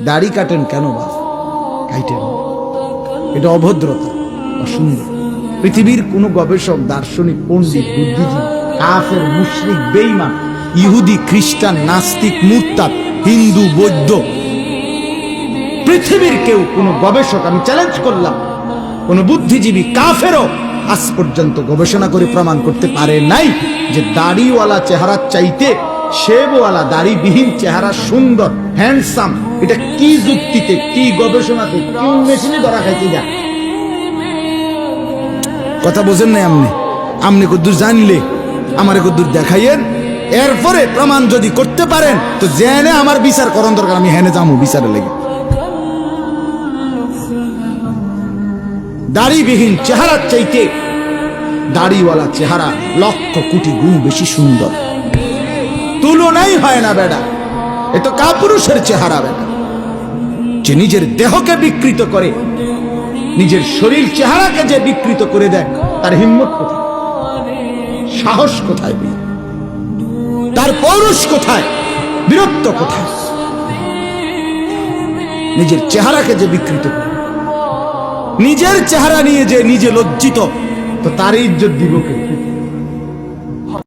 দাড়ি কাটেন কেন বাপ? কাটেন, এটা অভদ্রতা, অসুন্দর। পৃথিবীর কোন গবেষক, দার্শনিক, পণ্ডিত, বুদ্ধিজীবী, কাফের, মুশরিক, বেঈমান, ইহুদি, খ্রিস্টান, নাস্তিক, মুরতাদ, হিন্দু, বৌদ্ধ, পৃথিবীর কেউ, কোন গবেষক, আমি চ্যালেঞ্জ করলাম, কোন বুদ্ধিজীবী, কাফেরও আজ পর্যন্ত গবেষণা করে প্রমাণ করতে পারে নাই যে দাড়িওয়ালা চেহারার চাইতে শেবওয়ালা দাড়িবিহীন চেহারা সুন্দর, হ্যান্ডসাম। এটা কি যুক্তিতে, কি গবেষণাতে, কোন মেশিনে ধরা খাইতে যা? কথা বোঝেন নাই আপনি? আপনি কদ্দুর জানলে আমারে কদ্দুর দেখাইয়েন, এরপরে প্রমাণ যদি করতে পারেন তো জেনে আমার বিচার করন দরকার, আমি হেনে যাবো বিচারে লেগে। দাড়িবিহীন চেহারার চাইতে দাড়িওয়ালা চেহারা লক্ষ কোটি গুণ বেশি সুন্দর, তুলনাই হয় না বেটা। এ তো কাপুরুষের চেহারা বেটা, যে নিজের দেহকে বিকৃত করে, নিজের শরীর চেহারাকে যে বিকৃত করে দেয়, তার হিম্মত কোথায়, সাহস কোথায়, তার পৌরুষ কোথায়, বীরত্ব কোথায়? নিজের চেহারাকে যে বিকৃত করে, নিজের চেহারা নিয়ে যে নিজে লজ্জিত, তো তার ইজ্জত দিব কে?